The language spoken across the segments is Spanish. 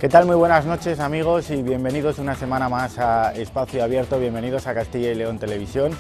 ¿Qué tal? Muy buenas noches, amigos, y bienvenidos una semana más a Espacio Abierto, bienvenidos a Castilla y León Televisión.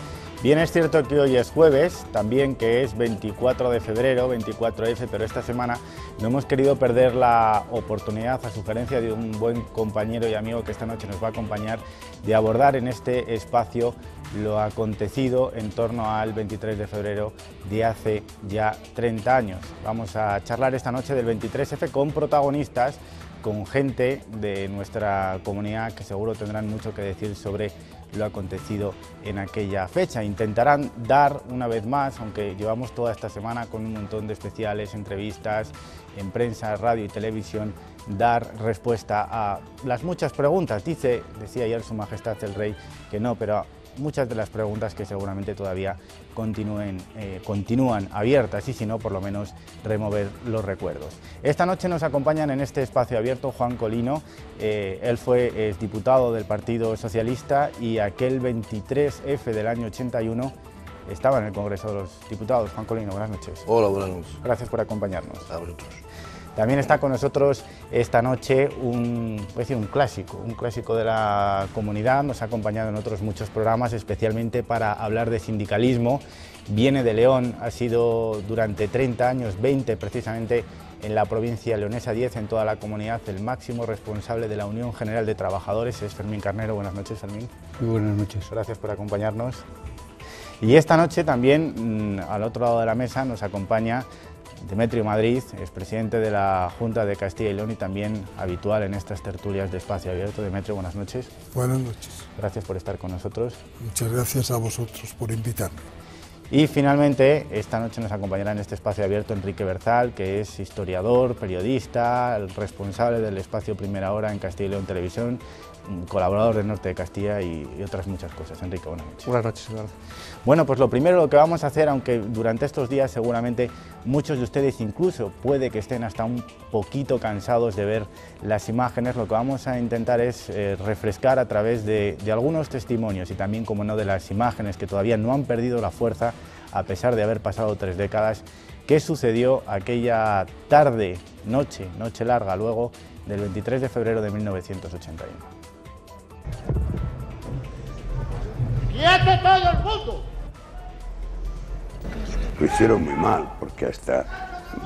Bien es cierto que hoy es jueves, también que es 24 de febrero, 24F, pero esta semana no hemos querido perder la oportunidad, a sugerencia de un buen compañero y amigo que esta noche nos va a acompañar, de abordar en este espacio lo acontecido en torno al 23 de febrero de hace ya 30 años. Vamos a charlar esta noche del 23F con protagonistas, con gente de nuestra comunidad que seguro tendrán mucho que decir sobre lo acontecido en aquella fecha. Intentarán dar una vez más, aunque llevamos toda esta semana con un montón de especiales, entrevistas en prensa, radio y televisión, dar respuesta a las muchas preguntas. Decía ayer Su Majestad el Rey que no, pero muchas de las preguntas que seguramente todavía continúan abiertas y si no, por lo menos remover los recuerdos. Esta noche nos acompañan en este espacio abierto Juan Colino. Él fue diputado del Partido Socialista y aquel 23F del año 81 estaba en el Congreso de los Diputados. Juan Colino, buenas noches. Hola, buenas noches. Gracias por acompañarnos. A vosotros. También está con nosotros esta noche un clásico de la comunidad. Nos ha acompañado en otros muchos programas, especialmente para hablar de sindicalismo. Viene de León, ha sido durante 30 años, 20 precisamente, en la provincia leonesa, 10 en toda la comunidad, el máximo responsable de la Unión General de Trabajadores es Fermín Carnero. Buenas noches, Fermín. Muy buenas noches. Gracias por acompañarnos. Y esta noche también, al otro lado de la mesa, nos acompaña Demetrio Madrid, expresidente de la Junta de Castilla y León y también habitual en estas tertulias de Espacio Abierto. Demetrio, buenas noches. Buenas noches. Gracias por estar con nosotros. Muchas gracias a vosotros por invitarme. Y finalmente, esta noche nos acompañará en este Espacio Abierto Enrique Berzal, que es historiador, periodista, el responsable del espacio Primera Hora en Castilla y León Televisión, colaborador del Norte de Castilla y otras muchas cosas. Enrique, buenas noches. Buenas noches, Eduardo. Bueno, pues lo primero lo que vamos a hacer, aunque durante estos días seguramente muchos de ustedes incluso puede que estén hasta un poquito cansados de ver las imágenes, lo que vamos a intentar es refrescar a través de algunos testimonios y también, como no, de las imágenes que todavía no han perdido la fuerza a pesar de haber pasado 3 décadas, qué sucedió aquella tarde, noche larga luego del 23 de febrero de 1981. ¡Quieto todo el mundo! Lo hicieron muy mal, porque hasta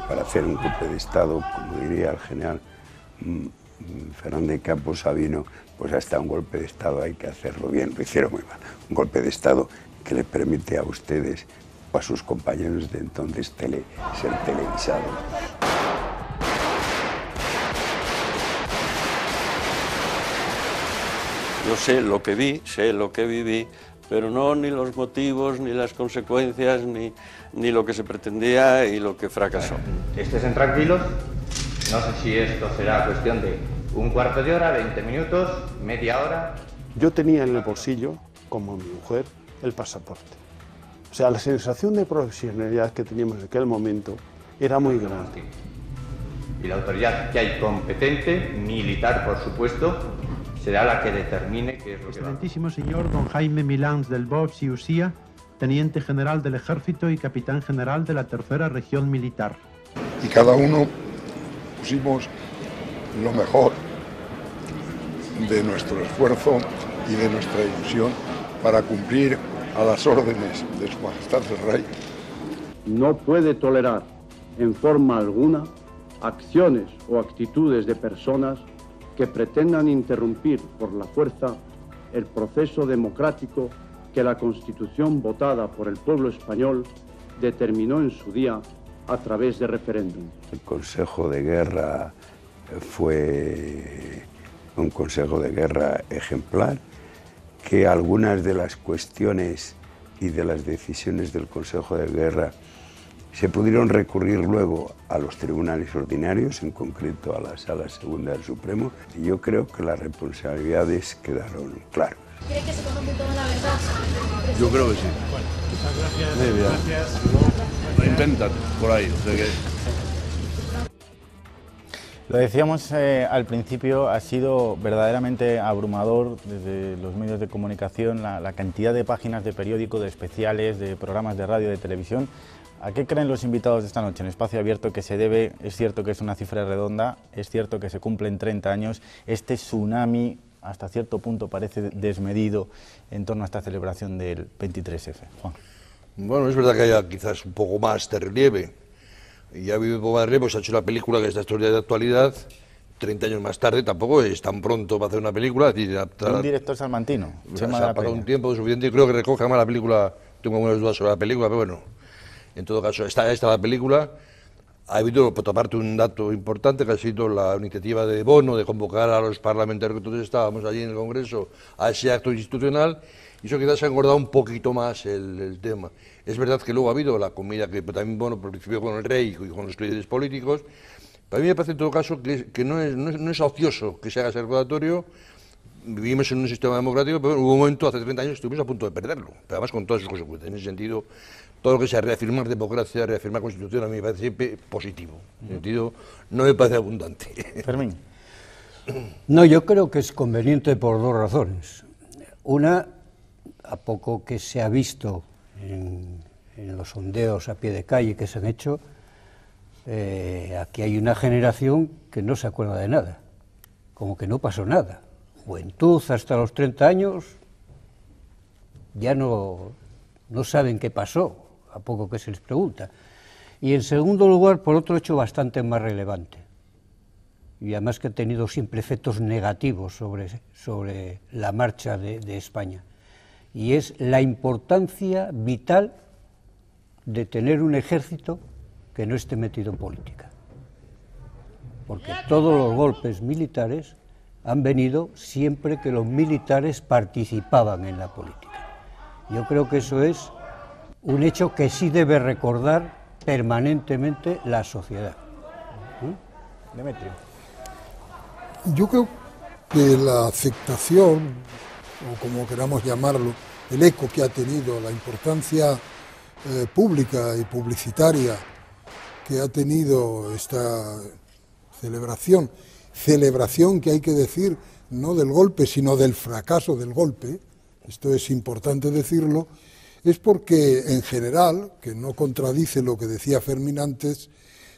para hacer un golpe de Estado, como diría el general Fernández Campos Sabino, pues hasta un golpe de Estado hay que hacerlo bien. Lo hicieron muy mal. Un golpe de Estado que les permite a ustedes o a sus compañeros de entonces ser televisados. Yo sé lo que vi, sé lo que viví, pero no ni los motivos, ni las consecuencias, ni lo que se pretendía y lo que fracasó. Estén tranquilos, no sé si esto será cuestión de un cuarto de hora, 20 minutos, media hora. Yo tenía en el bolsillo, como mi mujer, el pasaporte. O sea, la sensación de profesionalidad que teníamos en aquel momento era muy grande. Y la autoridad que hay competente, militar por supuesto, será la que determine qué es lo que va. Excelentísimo señor don Jaime Milans del Bosch y Usía, teniente general del Ejército y capitán general de la Tercera Región Militar. Y cada uno pusimos lo mejor de nuestro esfuerzo y de nuestra ilusión para cumplir a las órdenes de Su Majestad el Rey. No puede tolerar en forma alguna acciones o actitudes de personas que pretendan interrumpir por la fuerza el proceso democrático que la Constitución votada por el pueblo español determinó en su día a través de referéndum. El Consejo de Guerra fue un Consejo de Guerra ejemplar, que algunas de las cuestiones y de las decisiones del Consejo de Guerra se pudieron recurrir luego a los tribunales ordinarios, en concreto a la Sala Segunda del Supremo, y yo creo que las responsabilidades quedaron claras. ¿Cree que se conoce toda la verdad? Yo creo que sí. Bueno, muchas gracias. Lo intentan por ahí, o sea que... Lo decíamos al principio, ha sido verdaderamente abrumador desde los medios de comunicación la cantidad de páginas de periódico, de especiales, de programas de radio, de televisión. ¿A qué creen los invitados de esta noche en Espacio Abierto que se debe? Es cierto que es una cifra redonda, es cierto que se cumplen 30 años, este tsunami hasta cierto punto parece desmedido en torno a esta celebración del 23F. Juan. Bueno, es verdad que haya quizás un poco más de relieve. Y ha habido un poco más de relieve, pues ha hecho una película que es la historia de actualidad. 30 años más tarde tampoco es tan pronto para hacer una película. Un director salmantino. O sea, ha pasado un tiempo suficiente y creo que recoge además la película. Tengo algunas dudas sobre la película, pero bueno, en todo caso, está la película. Ha habido, por otra parte, un dato importante que ha sido la iniciativa de Bono de convocar a los parlamentarios que todos estábamos allí en el Congreso a ese acto institucional, y eso quizás ha engordado un poquito más el tema. Es verdad que luego ha habido la comida que también Bono participó con el rey y con los líderes políticos. Para mí me parece en todo caso que no es ocioso que se haga ese recordatorio. Vivimos en un sistema democrático, pero hubo un momento, hace 30 años, estuvimos a punto de perderlo, pero además con todas sus consecuencias. En ese sentido, todo lo que sea reafirmar democracia, reafirmar constitución, a mí me parece siempre positivo. En ese sentido, no me parece abundante. Fermín. No, yo creo que es conveniente por dos razones. Una, a poco que se ha visto en los sondeos a pie de calle que se han hecho, aquí hay una generación que no se acuerda de nada, como que no pasó nada. Juventud hasta los 30 años ya no saben qué pasó, a poco que se les pregunta. Y en segundo lugar, por otro hecho bastante más relevante, y además que ha tenido siempre efectos negativos sobre la marcha de España, y es la importancia vital de tener un ejército que no esté metido en política. Porque todos los golpes militares han venido siempre que los militares participaban en la política. Yo creo que eso es un hecho que sí debe recordar permanentemente la sociedad. Demetrio. Yo creo que la aceptación, o como queramos llamarlo, el eco que ha tenido, la importancia pública y publicitaria que ha tenido esta celebración que hay que decir no del golpe, sino del fracaso del golpe, esto es importante decirlo, es porque en general, que no contradice lo que decía Fermín antes,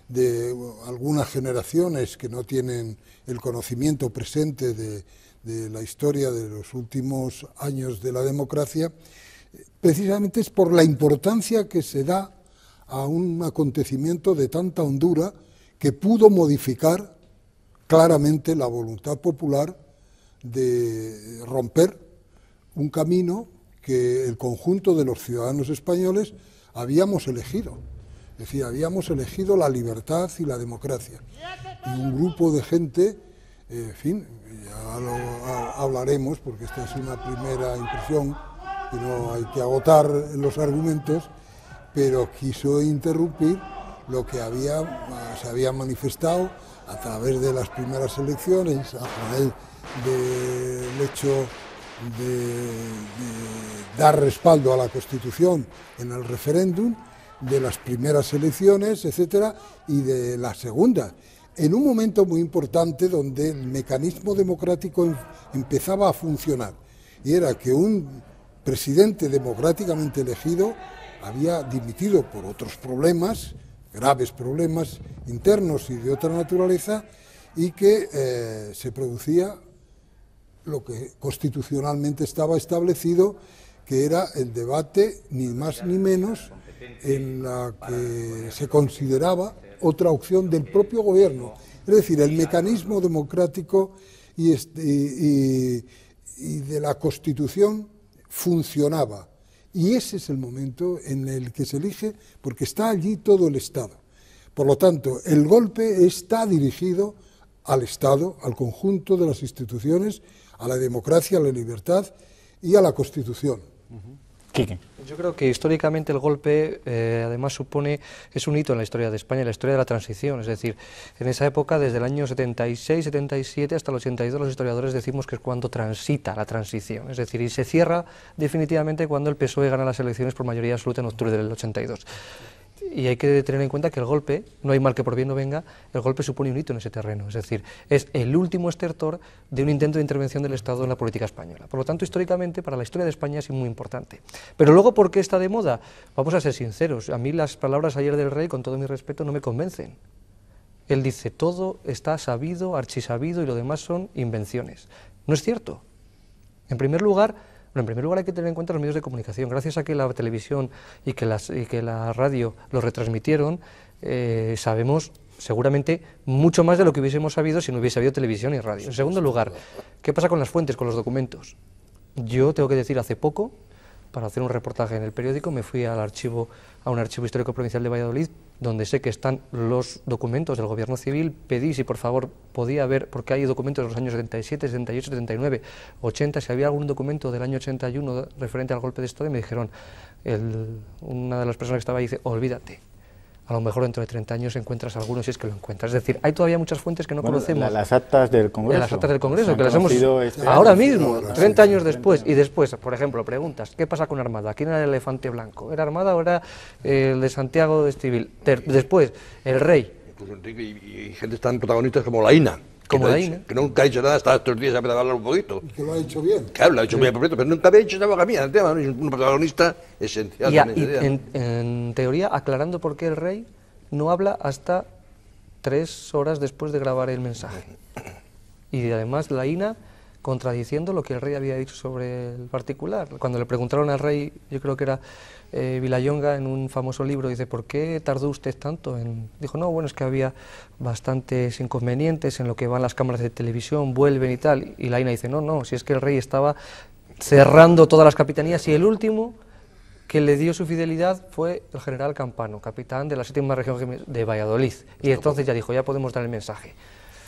de algunas generaciones que no tienen el conocimiento presente de la historia de los últimos años de la democracia, precisamente es por la importancia que se da a un acontecimiento de tanta hondura que pudo modificar claramente la voluntad popular de romper un camino que el conjunto de los ciudadanos españoles habíamos elegido. Es decir, habíamos elegido la libertad y la democracia. Y un grupo de gente, en fin, ya lo hablaremos porque esta es una primera impresión y no hay que agotar los argumentos, pero quiso interrumpir lo que se había manifestado a través de las primeras elecciones, a través del hecho de dar respaldo a la Constitución en el referéndum, de las primeras elecciones, etcétera, y de la segunda, en un momento muy importante donde el mecanismo democrático empezaba a funcionar, y era que un presidente democráticamente elegido había dimitido por otros problemas, graves problemas internos y de otra naturaleza, y que se producía lo que constitucionalmente estaba establecido, que era el debate, ni más ni menos, en la que se consideraba otra opción del propio gobierno. Es decir, el mecanismo democrático y de la Constitución funcionaba. Y ese es el momento en el que se elige, porque está allí todo el Estado. Por lo tanto, el golpe está dirigido al Estado, al conjunto de las instituciones, a la democracia, a la libertad y a la Constitución. Quique. Yo creo que históricamente el golpe además es un hito en la historia de España, en la historia de la transición, es decir, en esa época, desde el año 76, 77 hasta el 82, los historiadores decimos que es cuando transita la transición, es decir, y se cierra definitivamente cuando el PSOE gana las elecciones por mayoría absoluta en octubre del 82. y hay que tener en cuenta que el golpe, no hay mal que por bien no venga, el golpe supone un hito en ese terreno, es decir, es el último estertor de un intento de intervención del Estado en la política española. Por lo tanto, históricamente, para la historia de España es muy importante. Pero luego, ¿por qué está de moda? Vamos a ser sinceros, a mí las palabras ayer del rey, con todo mi respeto, no me convencen. Él dice, todo está sabido, archisabido, y lo demás son invenciones. No es cierto. En primer lugar hay que tener en cuenta los medios de comunicación. Gracias a que la televisión y que la radio lo retransmitieron, sabemos seguramente mucho más de lo que hubiésemos sabido si no hubiese habido televisión y radio. En segundo lugar, ¿qué pasa con las fuentes, con los documentos? Yo tengo que decir, hace poco, para hacer un reportaje en el periódico, me fui a un archivo histórico provincial de Valladolid, donde sé que están los documentos del gobierno civil. Pedí si por favor podía ver, porque hay documentos de los años 77, 78, 79, 80, si había algún documento del año 81 referente al golpe de Estado, y me dijeron, una de las personas que estaba ahí dice, olvídate. A lo mejor dentro de 30 años encuentras algunos, si es que lo encuentras. Es decir, hay todavía muchas fuentes que no conocemos. Las actas del Congreso. Las actas del Congreso, que las hemos ahora mismo, 30 años después. Y después, por ejemplo, preguntas, ¿qué pasa con Armada? ¿Quién era el elefante blanco? ¿Era Armada o era el de Santiago de Estivil? Después, el rey. Y gente tan protagonistas como la INA. Que nunca ha dicho nada, hasta estos días a hablar un poquito. Y que lo ha hecho bien. Claro, lo ha hecho bien, pero nunca había dicho esa boca mía el tema, ¿no? Es un protagonista esencial. En teoría, aclarando por qué el rey no habla hasta 3 horas después de grabar el mensaje. Y además la INA contradiciendo lo que el rey había dicho sobre el particular. Cuando le preguntaron al rey, yo creo que era Vilallonga, en un famoso libro, dice, ¿por qué tardó usted tanto? Dijo, no, bueno, es que había bastantes inconvenientes en lo que van las cámaras de televisión, vuelven y tal. Y la INA dice, no, si es que el rey estaba cerrando todas las capitanías, y el último que le dio su fidelidad fue el general Campano, capitán de la 7ª región de Valladolid. Y entonces ya dijo, ya podemos dar el mensaje.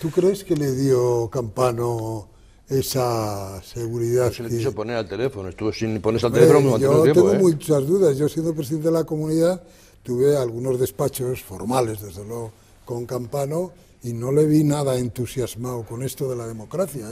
¿Tú crees que le dio Campano esa seguridad? No se le quiso poner al teléfono, estuvo sin ponerse al teléfono durante un tiempo. Yo tengo muchas dudas. Yo, siendo presidente de la comunidad, tuve algunos despachos formales, desde luego, con Campano, y no le vi nada entusiasmado con esto de la democracia.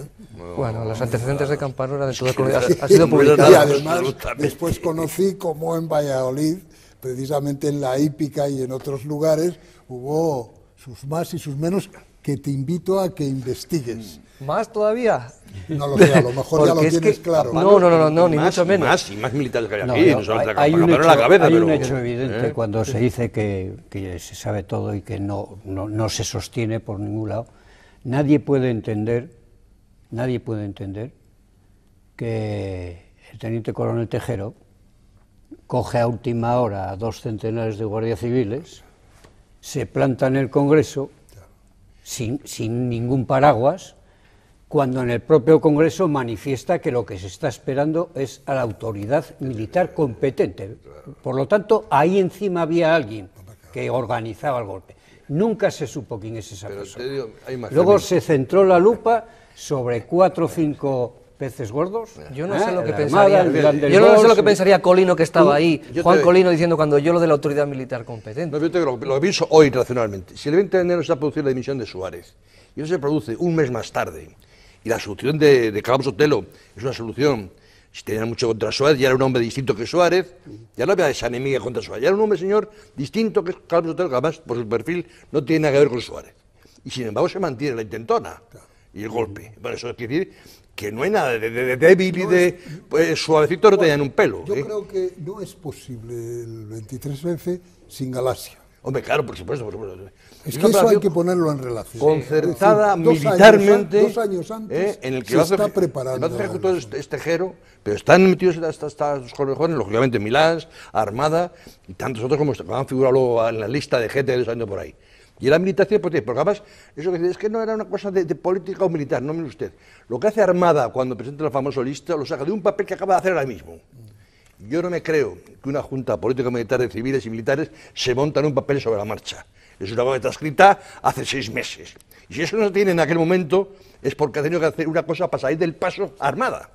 Bueno, los antecedentes de Campano eran de toda la comunidad, ha sido publicado. Y además, después conocí cómo en Valladolid, precisamente en la hípica y en otros lugares, hubo sus más y sus menos, que te invito a que investigues. ¿Más todavía? No lo sé, a lo mejor ya lo tienes claro. No, ni mucho menos. Más militares que hay aquí, no solo hay un hecho evidente cuando se dice que se sabe todo y que no se sostiene por ningún lado. Nadie puede entender que el teniente coronel Tejero coge a última hora a 2 centenares de guardias civiles, se planta en el Congreso sin ningún paraguas, cuando en el propio Congreso manifiesta que lo que se está esperando es a la autoridad militar competente. Por lo tanto, ahí encima había alguien que organizaba el golpe. Nunca se supo quién es esa persona. Luego se centró la lupa sobre 4 o 5 peces gordos. Yo no sé lo que pensaría Colino, que estaba ahí, Juan Colino, diciendo cuando yo lo de la autoridad militar competente. No, yo te digo, lo pienso hoy racionalmente. Si el 20 de enero se ha producido la dimisión de Suárez, y eso se produce un mes más tarde, y la solución de Carlos Sotelo es una solución, si tenía mucho contra Suárez, ya era un hombre distinto que Suárez, ya no había esa enemiga contra Suárez, ya era un hombre, señor, distinto que Carlos Sotelo, que además por su perfil no tiene nada que ver con Suárez. Y sin embargo se mantiene la intentona y el golpe. Bueno, eso quiere decir que no hay nada de débil y de suavecito, no tenían un pelo. Yo creo que no es posible el 23F sin Galasia. Hombre, claro, por supuesto. Es que eso hay que ponerlo en relación. Concertada militarmente, 2 años antes, en el que se está preparando. El ejecutor es Tejero, pero están metidos estos jóvenes, lógicamente Milán, Armada y tantos otros como han figurado luego en la lista de gente que está por ahí. Y la militancia, porque además, eso que dice, es que no era una cosa de política o militar, no mire usted. Lo que hace Armada cuando presenta el famoso lista, lo saca de un papel que acaba de hacer ahora mismo. Yo no me creo que una junta político-militar de civiles y militares se monta en un papel sobre la marcha. Es una cosa que está escrita hace 6 meses. Y si eso no se tiene en aquel momento, es porque ha tenido que hacer una cosa para salir del paso a Armada.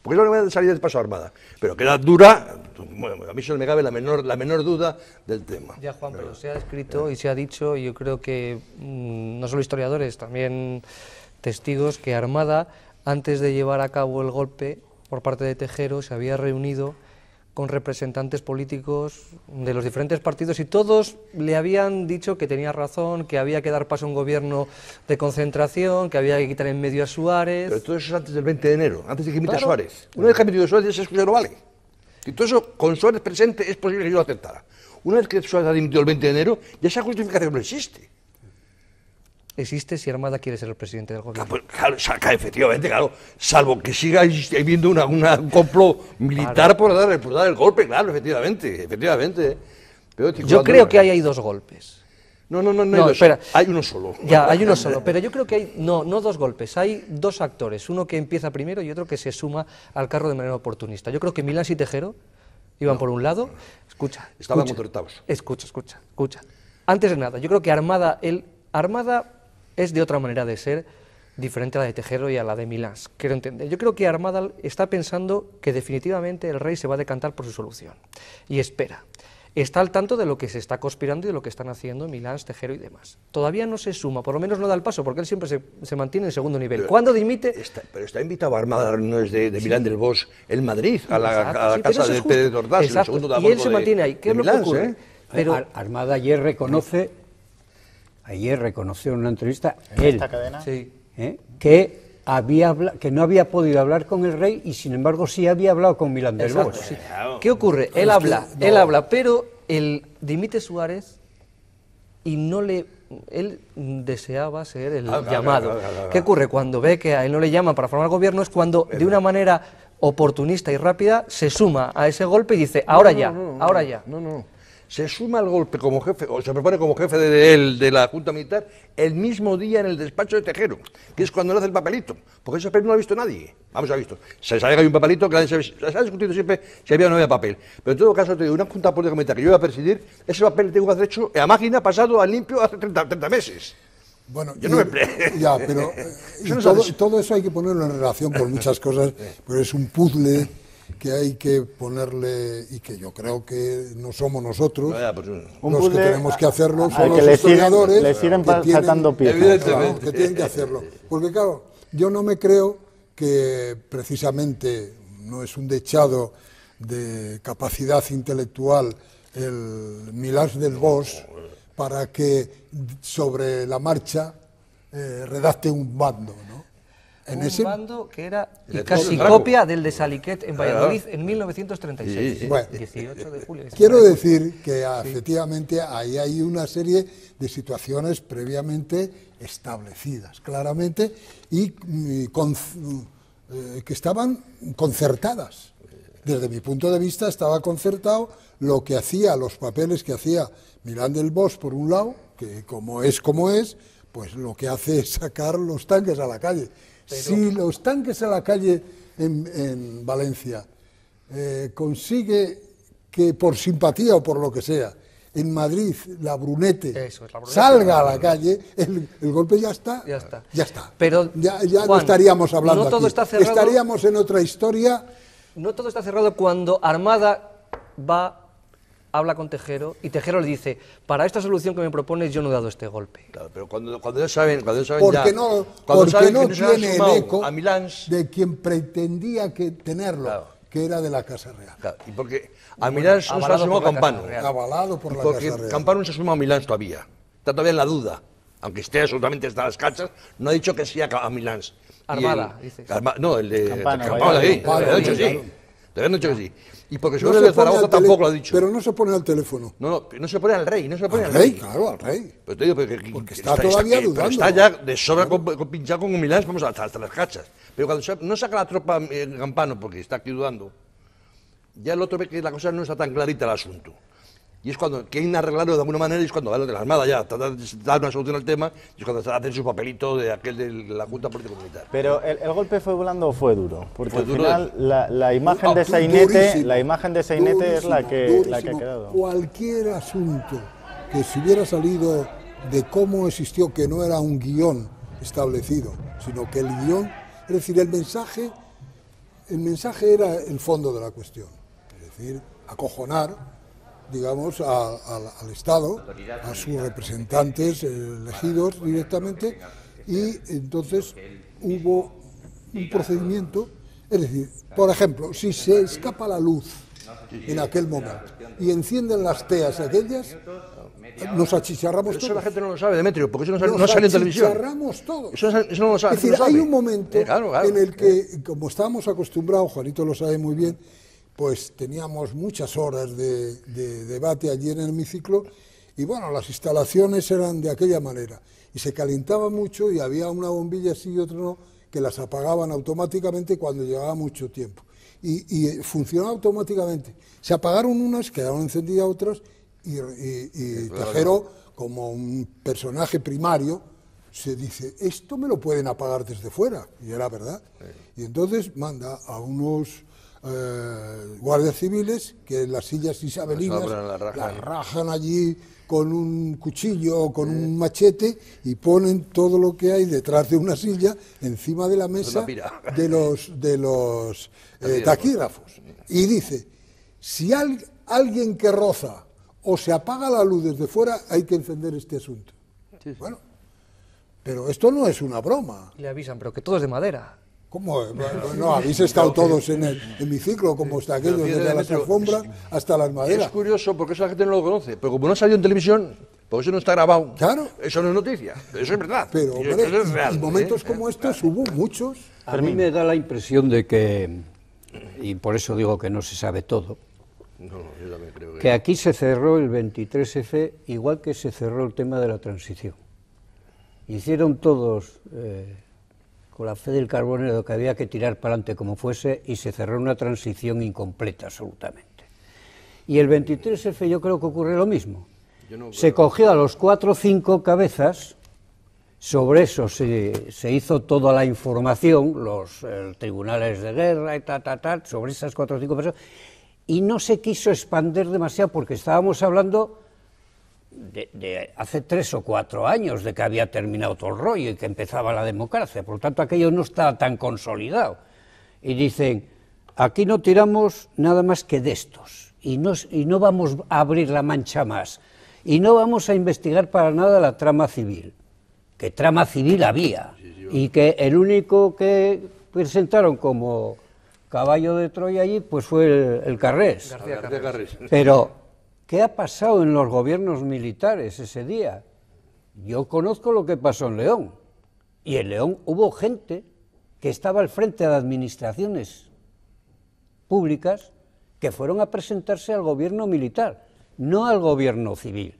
Porque es la manera de salir del paso a Armada. Pero que era dura, bueno, a mí se me cabe la menor duda del tema. Ya, Juan, pero se ha escrito y se ha dicho, y yo creo que no solo historiadores, también testigos, que Armada, antes de llevar a cabo el golpe por parte de Tejero, se había reunido con representantes políticos de los diferentes partidos y todos le habían dicho que tenía razón, que había que dar paso a un gobierno de concentración, que había que quitar en medio a Suárez. Pero todo eso es antes del 20 de enero, antes de que imite a Claro. Suárez. Una vez que ha metido a Suárez, esa excusa no vale. Y todo eso, con Suárez presente, es posible que yo lo aceptara. Una vez que Suárez ha dimitido el 20 de enero, ya esa justificación no existe. Existe si Armada quiere ser el presidente del gobierno. Claro, efectivamente, claro, salvo que siga habiendo un complot militar por dar el golpe, claro, efectivamente. Pero, yo creo que ahí hay dos golpes. No hay dos, espera. hay uno solo. Ya, hay uno solo, pero yo creo que hay, no dos golpes, hay dos actores, uno que empieza primero y otro que se suma al carro de manera oportunista. Yo creo que Milans y Tejero iban por un lado, estaban concertados. Escucha. Antes de nada, yo creo que Armada es de otra manera de ser, diferente a la de Tejero y a la de Milans, quiero entender. Yo creo que Armada está pensando que definitivamente el rey se va a decantar por su solución, y espera. Está al tanto de lo que se está conspirando y de lo que están haciendo Milans, Tejero y demás. Todavía no se suma, por lo menos no da el paso, porque él siempre se mantiene en segundo nivel. ¿Cuándo dimite? Pero está invitado a Armada a reuniones de Milán del Bosch en Madrid, a la casa de Pérez Ordaz, el segundo de y él se mantiene ahí. ¿Qué es lo que ocurre? Pero Armada ayer reconoce en una entrevista él, que no había podido hablar con el rey y sin embargo sí había hablado con Milán del Bosch. Sí. ¿Qué ocurre? Él habla, pero él dimite Suárez y él deseaba ser el llamado. ¿Qué ocurre? Cuando ve que a él no le llaman para formar gobierno es cuando de una manera oportunista y rápida se suma a ese golpe y dice, ahora ya. No. Se suma al golpe como jefe, o se propone como jefe de la Junta Militar el mismo día en el despacho de Tejero, que es cuando le hace el papelito, porque ese papel no lo ha visto nadie. Vamos, ha visto. Se sabe que hay un papelito, que se ha discutido siempre si había o no había papel. Pero en todo caso, te digo, una Junta Política Militar que yo iba a presidir, ese papel tengo que hacer hecho a máquina, pasado al limpio hace 30 meses. Bueno, yo no me ya, pero todo eso hay que ponerlo en relación con muchas cosas, pero es un puzzle que hay que ponerle, y que yo creo que no somos nosotros los que tenemos que hacerlo, son los historiadores le siguen saltando piezas, que tienen que hacerlo. Porque claro, yo no me creo que precisamente no es un dechado de capacidad intelectual el Milans del Bosch para que sobre la marcha redacte un bando, ¿no? Bando que era casi copia del de Saliquet en Valladolid en 1936, sí. Bueno, 18 de julio. Quiero decir que efectivamente ahí hay una serie de situaciones previamente establecidas, claramente, y que estaban concertadas. Desde mi punto de vista estaba concertado lo que hacía, los papeles que hacía Milán del Bosch por un lado, que como es, pues lo que hace es sacar los tanques a la calle. Si los tanques a la calle en Valencia consigue que por simpatía o por lo que sea, en Madrid la Brunete salga a la calle, el golpe ya está. Pero ya Juan, no estaríamos hablando no todo aquí. Está cerrado, estaríamos en otra historia. No todo está cerrado cuando Armada habla con Tejero y Tejero le dice, para esta solución que me propones yo no he dado este golpe. Claro, pero cuando ya saben porque no tiene el eco a Milans, de quien pretendía tenerlo, que era de la Casa Real. Claro, y porque a Milans no se ha sumado Campano. Avalado por la Casa Real. Porque Campano no se ha sumado a Milans todavía. Está todavía en la duda. Aunque esté absolutamente hasta las cachas, no ha dicho que sí a Milans. Armada, dices. No, el de Campano de ahí. Todavía no ha dicho que sí. Todavía no ha dicho que sí. Y porque según el de Zaragoza tampoco lo ha dicho. Pero no se pone al teléfono. No se pone al rey, al rey. Claro, al rey. Pero te digo, porque está todavía dudando. Está ya de sobra pinchado con Milán, vamos hasta las cachas. Pero cuando no saca la tropa Campano, porque está aquí dudando, ya el otro ve que la cosa no está tan clarita el asunto. Y es cuando quieren arreglarlo de alguna manera, y es cuando van de la Armada ya, dar una solución al tema, y es cuando hacen su papelito de aquel de la Junta Política Militar. Pero ¿el golpe fue blando o fue duro? Porque al final la imagen de Sainete es la que ha quedado. Cualquier asunto que se hubiera salido de cómo existió, que no era un guión establecido, sino que el guión, es decir, el mensaje era el fondo de la cuestión, es decir, acojonar, digamos, al Estado, a sus representantes elegidos directamente, y entonces hubo un procedimiento, es decir, por ejemplo, si se escapa la luz en aquel momento. Y encienden las teas aquellas, nos achicharramos todos. Eso la gente no lo sabe, Demetrio, porque eso no sale en televisión. Nos achicharramos todos. Eso no lo sabe. Es decir, hay un momento claro. en el que, como estábamos acostumbrados, Juanito lo sabe muy bien, pues teníamos muchas horas de debate allí en el hemiciclo, y bueno, las instalaciones eran de aquella manera, y se calentaba mucho y había una bombilla sí y otra no, que las apagaban automáticamente cuando llegaba mucho tiempo. Y funcionaba automáticamente. Se apagaron unas, quedaron encendidas otras, y Tejero, como un personaje primario, se dice, esto me lo pueden apagar desde fuera, y era verdad. Y entonces manda a unos guardias civiles que las sillas isabelinas las rajan allí con un cuchillo o con un machete y ponen todo lo que hay detrás de una silla encima de la mesa de los taquígrafos. Y dice, si alguien que roza o se apaga la luz desde fuera, hay que encender este asunto. Bueno, pero esto no es una broma. Le avisan, pero que todo es de madera. ¿Cómo? No, habéis estado todos en el hemiciclo, como está aquello, desde las alfombras hasta las maderas. Es curioso porque eso la gente no lo conoce, pero como no ha salido en televisión, porque eso no está grabado, claro, eso no es noticia, eso es verdad. Pero, hombre, es real, y momentos como estos hubo muchos. A mí me da la impresión de que, y por eso digo que no se sabe todo, yo también creo que aquí se cerró el 23F igual que se cerró el tema de la transición. Hicieron todos con la fe del carbonero que había que tirar para adelante como fuese y se cerró una transición incompleta absolutamente. Y el 23F yo creo que ocurre lo mismo. Se cogió a los 4 o 5 cabezas, sobre eso se hizo toda la información, los tribunales de guerra y sobre esas 4 o 5 personas, y no se quiso expandir demasiado porque estábamos hablando de hace 3 o 4 años de que había terminado todo el rollo y que empezaba la democracia, por lo tanto aquello no estaba tan consolidado. Y dicen, aquí no tiramos nada más que de estos, y no vamos a abrir la mancha más, y no vamos a investigar para nada la trama civil, que trama civil había, y que el único que presentaron como caballo de Troya allí pues fue el Carrés. García Carrés. Pero ¿qué ha pasado en los gobiernos militares ese día? Yo conozco lo que pasó en León, y en León hubo gente que estaba al frente de administraciones públicas que fueron a presentarse al gobierno militar, no al gobierno civil.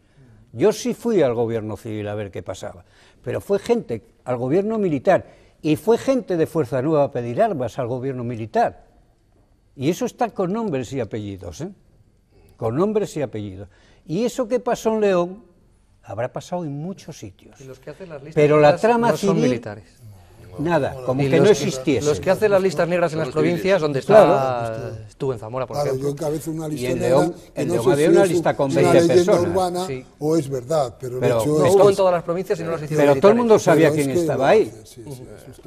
Yo sí fui al gobierno civil a ver qué pasaba, pero fue gente al gobierno militar, y fue gente de Fuerza Nueva a pedir armas al gobierno militar. Y eso está con nombres y apellidos, ¿eh? Con nombres y apellidos. Y eso que pasó en León habrá pasado en muchos sitios. Y los que hacen las listas pero la negras trama no civil, son militares. Nada, como Y que no los existiese. Los que hacen las listas negras en las provincias, donde está, estuvo en Zamora, por ejemplo. Yo encabezo una lista y en negra, León, que en no León sé había si una es lista con una 20 leyenda personas. urbana o es verdad, pero el hecho es... Estuvo en todas las provincias y no las hicieron Pero todo el mundo sabía Pero es quién que estaba lo ahí. hacen, sí,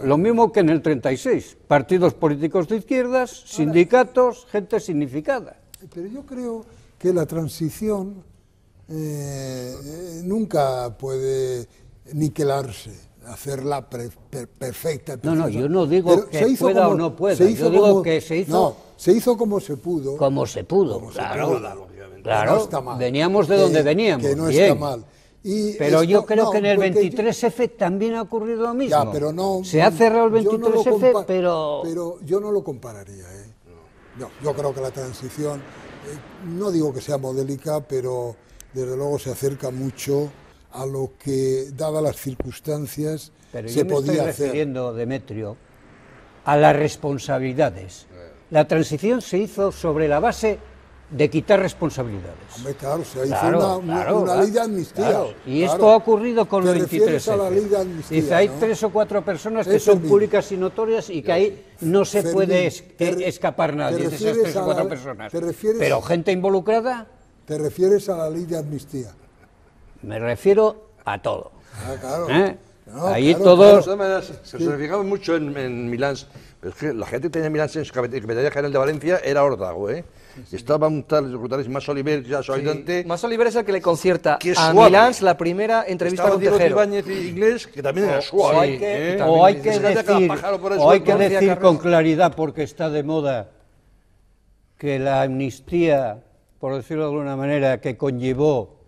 Lo mismo que en el 36. Partidos políticos de izquierdas, sindicatos, gente significada. Pero yo creo que la transición nunca puede niquilarse, hacerla perfecta. No, yo no digo que pueda como, o no pueda, yo digo que se hizo... No, se hizo como se pudo. Como se pudo, claro. Claro, no está mal. veníamos de donde veníamos. Que no bien. está mal. Pero yo creo que en el 23F también ha ocurrido lo mismo. Ya, pero no, se ha cerrado el 23F, pero yo no lo compararía. No, yo creo que la transición, no digo que sea modélica, pero desde luego se acerca mucho a lo que, dadas las circunstancias, pero se yo me podía estoy hacer. refiriendo, Demetrio, a las responsabilidades. La transición se hizo sobre la base de quitar responsabilidades. Hombre, claro, se hizo una ley de amnistía. Claro. Y esto ha ocurrido con el 23F. A la ley de amnistía, dice, hay ¿no? 3 o 4 personas que son públicas y notorias y que ahí no se puede escapar nadie de esas 3 o 4 personas. Pero gente involucrada... ¿Te refieres a la ley de amnistía? Me refiero a todo. Claro. No, ahí claro, todos... De todas maneras, se fijamos mucho en Milán, pero es que la gente que tenía Milán en su Secretaría General de Valencia era Ordago, ¿eh? Sí. Estaba un tal Mas Oliver, ya su ayudante. Mas Oliver es el que le concierta a Milán la primera entrevista con Tejero. Estaba Diego Ibáñez inglés, que también era suave. O hay que decir con claridad, porque está de moda, que la amnistía, por decirlo de alguna manera, que conllevó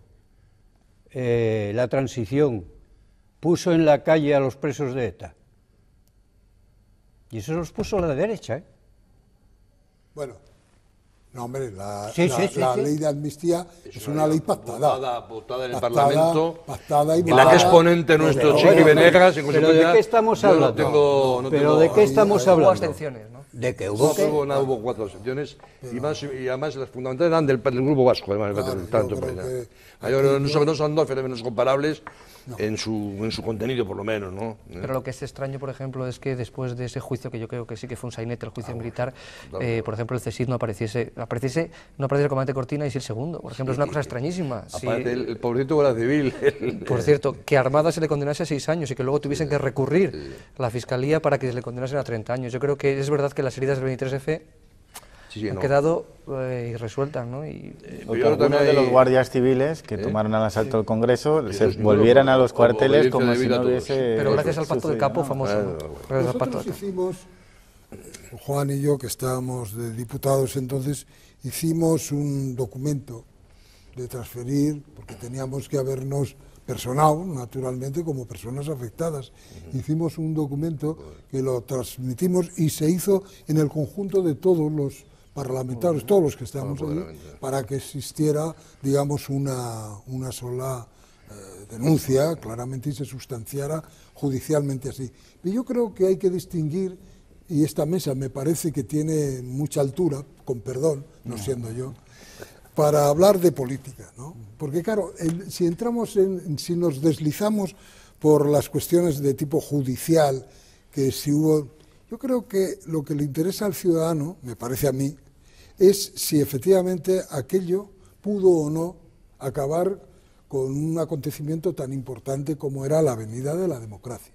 la transición, puso en la calle a los presos de ETA? Y eso los puso la derecha, ¿eh? Bueno, no, hombre, la sí. ley de amnistía es una ley pactada. Votada en el Parlamento, pactada y en la que es ponente nuestro Chiqui Venegas. ¿Pero de qué estamos hablando? ¿De qué estamos hablando? Hubo abstenciones, ¿no? ¿De qué hubo? Hubo 4 abstenciones y además las fundamentales eran del Grupo Vasco, además. No son dos fenómenos comparables. No. En su contenido, por lo menos, ¿no? Pero lo que es extraño, por ejemplo, es que después de ese juicio, que yo creo que sí que fue un sainete, el juicio militar, por ejemplo, el CSIC no apareciese el comandante Cortina y sí el segundo. Por ejemplo, es una cosa extrañísima. Aparte, el pobrecito Guardia Civil. Por cierto, que Armada se le condenase a 6 años y que luego tuviesen que recurrir a la Fiscalía para que se le condenasen a 30 años. Yo creo que es verdad que las heridas del 23F han quedado irresueltas, ¿no? Y algunos de los guardias civiles que tomaron al asalto al Congreso se volvieran a los cuarteles como si no hubiese... Pero gracias al Pacto del Capo, famoso. Nosotros hicimos, Juan y yo, que estábamos de diputados entonces, hicimos un documento de transferir, porque teníamos que habernos personado, naturalmente, como personas afectadas. Hicimos un documento que lo transmitimos y se hizo en el conjunto de todos los parlamentarios, todos los que estamos allí, para que existiera, digamos, una sola denuncia, claramente, y se sustanciara judicialmente así. Y yo creo que hay que distinguir, y esta mesa me parece que tiene mucha altura, con perdón, no siendo yo, para hablar de política, ¿no? Porque claro, si nos deslizamos por las cuestiones de tipo judicial, que si hubo... Yo creo que lo que le interesa al ciudadano, me parece a mí, es si efectivamente aquello pudo o no acabar con un acontecimiento tan importante como era la Avenida de la Democracia.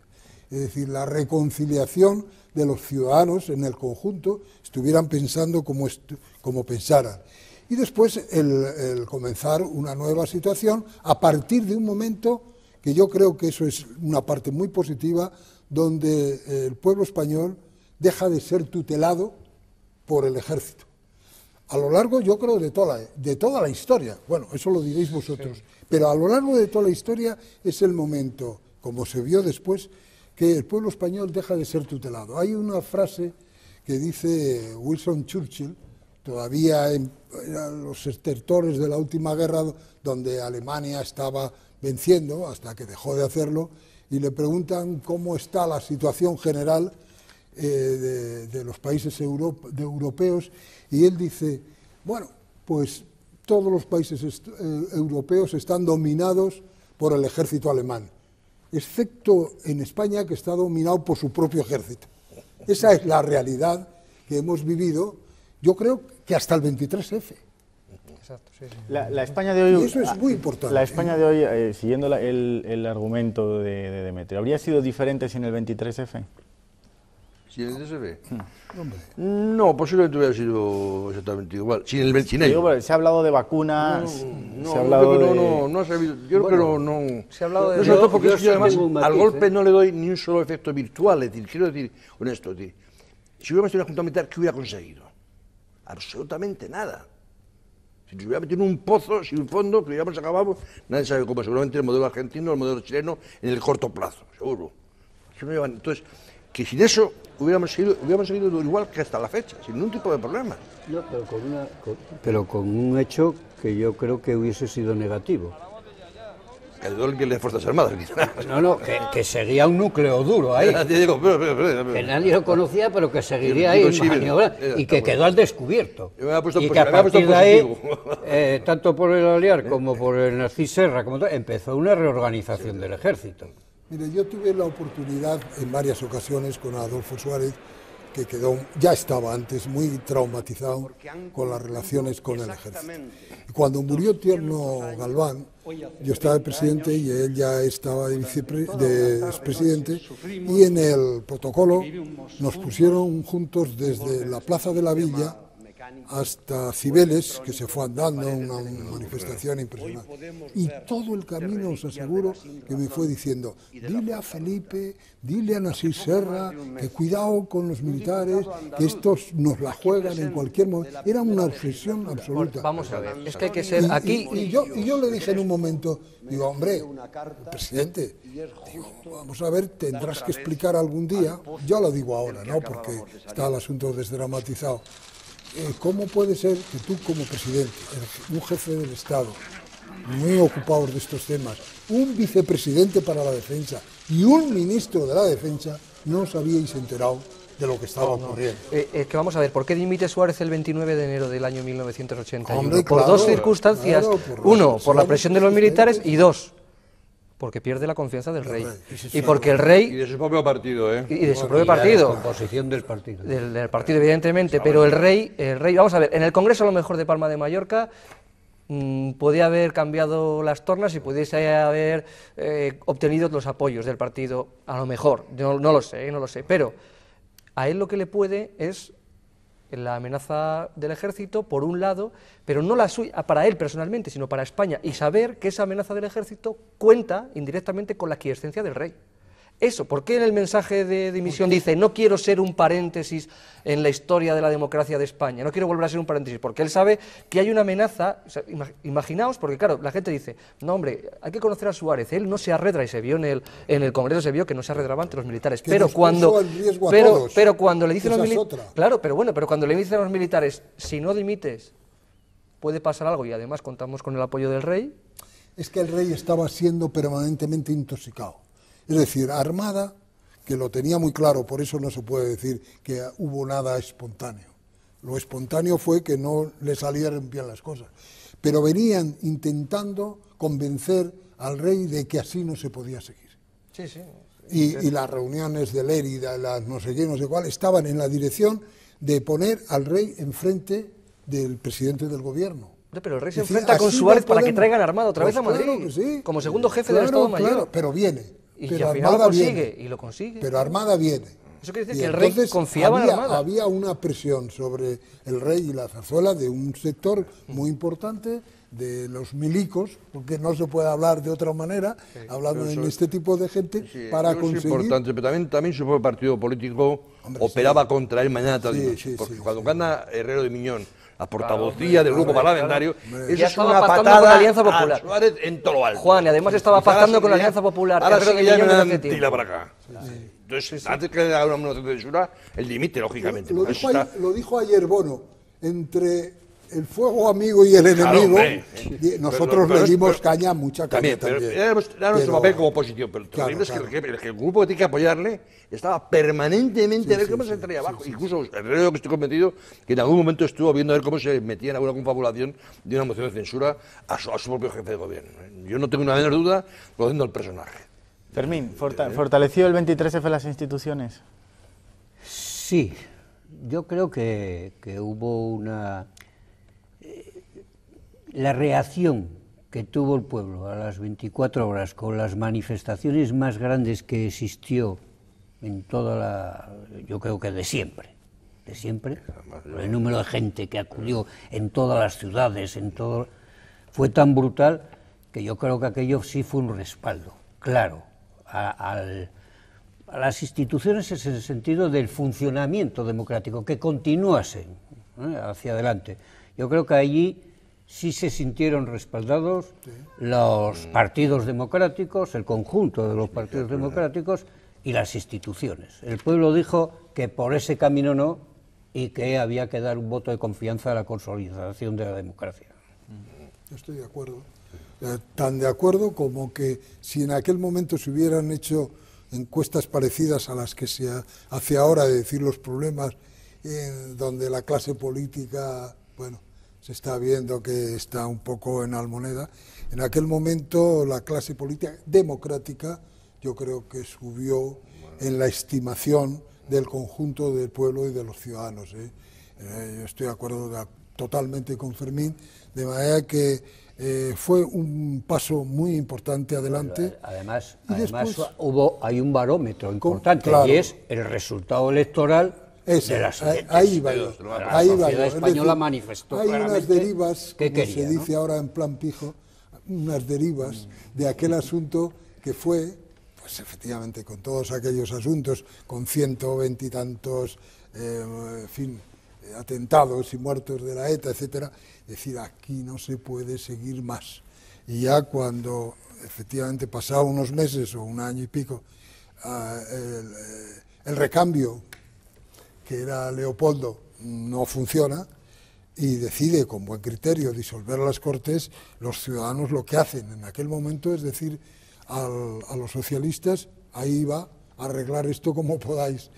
Es decir, la reconciliación de los ciudadanos en el conjunto estuvieran pensando como pensaran. Y después el comenzar una nueva situación a partir de un momento que yo creo que eso es una parte muy positiva, donde el pueblo español deja de ser tutelado por el ejército. A lo largo, yo creo, de toda la historia, bueno, eso lo diréis vosotros, pero a lo largo de toda la historia es el momento, como se vio después, que el pueblo español deja de ser tutelado. Hay una frase que dice Winston Churchill, todavía en los estertores de la última guerra, donde Alemania estaba venciendo, hasta que dejó de hacerlo, y le preguntan cómo está la situación general de los países europeos, y él dice, bueno, pues todos los países europeos están dominados por el ejército alemán, excepto en España, que está dominado por su propio ejército. Esa es la realidad que hemos vivido, yo creo que hasta el 23F. Exacto, sí. La España de hoy... Y eso es muy importante. La España de hoy, siguiendo el argumento de Demetrio, ¿habría sido diferente sin el 23F? ¿Sin el 23F? No, posiblemente hubiera sido exactamente igual. Sin ello. Se ha hablado de vacunas, se ha hablado no ha sabido. Yo creo que no. Se ha hablado de... No, sobre todo porque yo además al golpe no le doy ni un solo efecto virtual. Es decir, quiero decir, honesto, si hubiéramos tenido una junta militar, ¿qué hubiera conseguido? Absolutamente nada. Si nos hubiera metido en un pozo sin fondo, que hubiéramos acabado, nadie sabe cómo, seguramente el modelo argentino, el modelo chileno, en el corto plazo, seguro. Entonces, que sin eso hubiéramos seguido igual que hasta la fecha, sin ningún tipo de problema. No, pero con un hecho que yo creo que hubiese sido negativo. El dolor que le Fuerzas Armadas. No, que seguía un núcleo duro ahí. Que nadie lo conocía, pero que seguiría ahí maniobrando y que quedó al descubierto. Y que a partir de ahí, tanto por el Aliar como por el Narcís Serra, empezó una reorganización del ejército. Mire, yo tuve la oportunidad en varias ocasiones con Adolfo Suárez, que ya estaba antes muy traumatizado con las relaciones con el ejército. Y cuando murió Tierno Galván, yo estaba de presidente y él ya estaba de expresidente, y en el protocolo nos pusieron juntos desde la Plaza de la Villa hasta Cibeles, que se fue andando, una manifestación impresionante. Y todo el camino, os aseguro, que me fue diciendo, dile a Felipe, dile a Narcís Serra, que cuidado con los militares, que estos nos la juegan en cualquier momento. Era una obsesión absoluta. Vamos a ver, es que hay que ser aquí... Y yo le dije en un momento, digo, hombre, presidente, digo, vamos a ver, tendrás que explicar algún día, yo lo digo ahora, ¿no?, porque está el asunto desdramatizado. ¿Cómo puede ser que tú como presidente, un jefe del Estado, muy ocupado de estos temas, un vicepresidente para la defensa y un ministro de la defensa no os habíais enterado de lo que estaba ocurriendo? Que vamos a ver, ¿por qué dimite Suárez el 29 de enero del año 1981? Hombre, por claro, dos circunstancias. Uno, por la presión de los militares, y dos, porque pierde la confianza del rey. Y porque el rey... Y de su propio partido, ¿eh? Y de su propio partido. La composición del partido. Del partido, evidentemente. Pero el rey, vamos a ver, en el Congreso a lo mejor de Palma de Mallorca podía haber cambiado las tornas y pudiese haber obtenido los apoyos del partido, a lo mejor. Yo no lo sé. Pero a él lo que le puede es la amenaza del ejército, por un lado, pero no la suya para él personalmente, sino para España, y saber que esa amenaza del ejército cuenta indirectamente con la quiescencia del rey. Eso, ¿por qué en el mensaje de dimisión dice no quiero ser un paréntesis en la historia de la democracia de España, no quiero volver a ser un paréntesis? Porque él sabe que hay una amenaza, o sea, imaginaos, porque claro, la gente dice, no hombre, hay que conocer a Suárez, él no se arredra, y se vio en el Congreso, se vio que no se arredraba ante los militares, pero cuando le dicen los militares, claro, pero cuando le dicen a los militares, si no dimites, puede pasar algo, y además contamos con el apoyo del rey. Es que el rey estaba siendo permanentemente intoxicado. Es decir, Armada, que lo tenía muy claro, por eso no se puede decir que hubo nada espontáneo. Lo espontáneo fue que no le salieran bien las cosas. Pero venían intentando convencer al rey de que así no se podía seguir. Sí, sí. Y las reuniones de Lérida, las no sé qué, no sé cuál, estaban en la dirección de poner al rey enfrente del presidente del gobierno. Pero el rey se enfrenta con Suárez para que traigan Armada otra vez a Madrid, claro sí, como segundo jefe del Estado Mayor. Claro, pero viene. Y pero al final Armada lo consigue, viene, y lo consigue. Pero Armada viene. Eso quiere decir que el rey confiaba en Armada. Había una presión sobre el rey y la zarzuela de un sector muy importante, de los milicos, porque no se puede hablar de otra manera, hablando en este tipo de gente, para conseguir... Es importante, pero también su propio partido político operaba contra él mañana tarde, porque cuando gana Herrero de Miñón la portavocía del grupo parlamentario, eso es una patada con la Alianza Popular. a Suárez en todo lo alto. Juan, y además estaba pactando con la Alianza Popular. Ahora sí que ya me tira para acá. Entonces, antes que le haga una moción de censura, él dimite, lógicamente. Lo dijo ayer Bono, entre el fuego amigo y el enemigo, nosotros le dimos caña, mucha caña también. Era nuestro papel como oposición, pero lo terrible es que el grupo que tiene que apoyarle estaba permanentemente a ver cómo se entraría abajo. Incluso el rey, que estoy convencido, que en algún momento estuvo viendo a ver cómo se metía en alguna confabulación de una moción de censura a su propio jefe de gobierno. Yo no tengo una menor duda, conociendo el personaje. Fermín, ¿fortaleció el 23F las instituciones? Sí, yo creo que hubo una... La reacción que tuvo el pueblo a las 24 horas con las manifestaciones más grandes que existió en toda la... yo creo que de siempre, el número de gente que acudió en todas las ciudades, fue tan brutal que yo creo que aquello sí fue un respaldo, claro, a las instituciones en el sentido del funcionamiento democrático, que continuasen hacia adelante. Yo creo que allí sí se sintieron respaldados los partidos democráticos, el conjunto de los partidos democráticos y las instituciones. El pueblo dijo que por ese camino no, y que había que dar un voto de confianza a la consolidación de la democracia. Yo estoy de acuerdo. Tan de acuerdo como que si en aquel momento se hubieran hecho encuestas parecidas a las que se hace ahora, de decir los problemas donde la clase política, bueno, se está viendo que está un poco en almoneda. En aquel momento la clase política democrática yo creo que subió en la estimación del conjunto del pueblo y de los ciudadanos. Yo estoy de acuerdo totalmente con Fermín, de manera que fue un paso muy importante adelante. Además hay un barómetro importante, claro, y es el resultado electoral Ahí va yo. La sociedad española manifestó hay unas derivas, que como quería, se dice ahora en plan pijo, unas derivas de aquel asunto que fue, pues efectivamente, con todos aquellos asuntos, con 120 y tantos, en fin, atentados y muertos de la ETA, etcétera, decir, aquí no se puede seguir más. Y ya cuando, efectivamente, pasado unos meses o un año y pico, el recambio, que era Leopoldo, no funciona, y decide con buen criterio disolver las Cortes, los ciudadanos lo que hacen en aquel momento es decir a los socialistas, ahí va, a arreglar esto como podáis.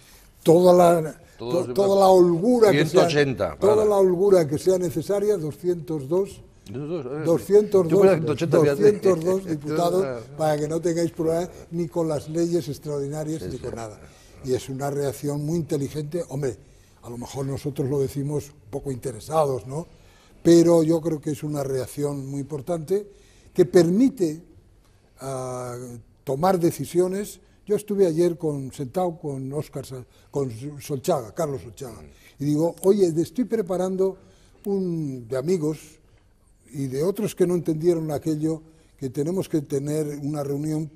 Toda la holgura 180, toda la holgura que sea necesaria, 202 diputados, para que no tengáis problemas ni con las leyes extraordinarias ni con nada. Y es una reacción muy inteligente. Hombre, a lo mejor nosotros lo decimos un poco interesados, ¿no? Pero yo creo que es una reacción muy importante que permite tomar decisiones. Yo estuve ayer sentado con Solchaga, Carlos Solchaga, y digo, oye, estoy preparando de amigos y de otros que no entendieron aquello, que tenemos que tener una reunión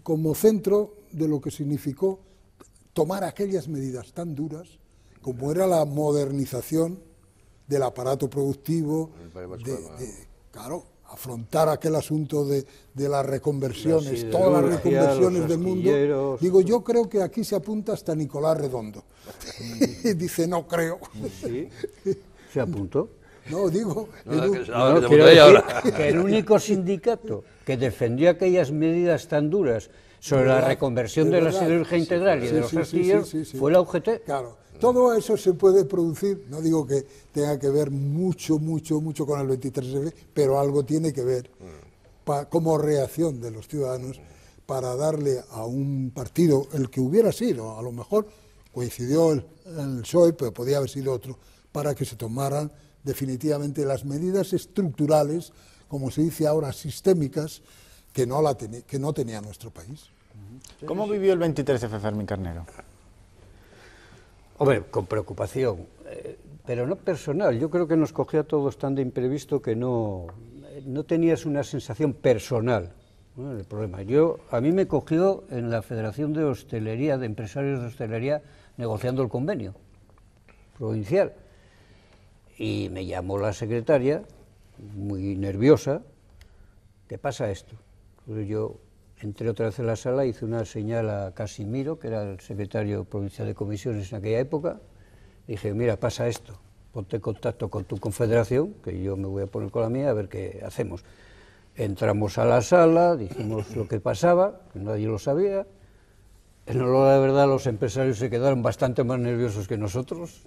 como centro de lo que significó tomar aquellas medidas tan duras como era la modernización del aparato productivo, claro, afrontar aquel asunto de las reconversiones, todas las reconversiones del mundo. Digo, yo creo que aquí se apunta hasta Nicolás Redondo. Y dice, no creo. ¿Sí? ¿Se apuntó? No, digo... que el único sindicato que defendió aquellas medidas tan duras sobre la reconversión de la siderurgia integral y de los astilleros fue la UGT. Claro, todo eso se puede producir, no digo que tenga que ver mucho con el 23F, pero algo tiene que ver como reacción de los ciudadanos para darle a un partido, el que hubiera sido, a lo mejor coincidió el PSOE, pero podía haber sido otro, para que se tomaran definitivamente las medidas estructurales, como se dice ahora, sistémicas, que no tenía nuestro país. ¿Cómo vivió el 23F Fermín Carnero? Hombre, con preocupación, pero no personal. Yo creo que nos cogió a todos tan de imprevisto que no tenías una sensación personal, ¿no? El problema. A mí me cogió en la Federación de Hostelería, de Empresarios de Hostelería, negociando el convenio provincial. Y me llamó la secretaria, muy nerviosa, ¿qué pasa esto? Entonces yo entré otra vez en la sala, hice una señal a Casimiro, que era el secretario provincial de comisiones en aquella época, y dije, mira, pasa esto, ponte en contacto con tu confederación, que yo me voy a poner con la mía, a ver qué hacemos. Entramos a la sala, dijimos lo que pasaba, que nadie lo sabía. En honor a la verdad, los empresarios se quedaron bastante más nerviosos que nosotros.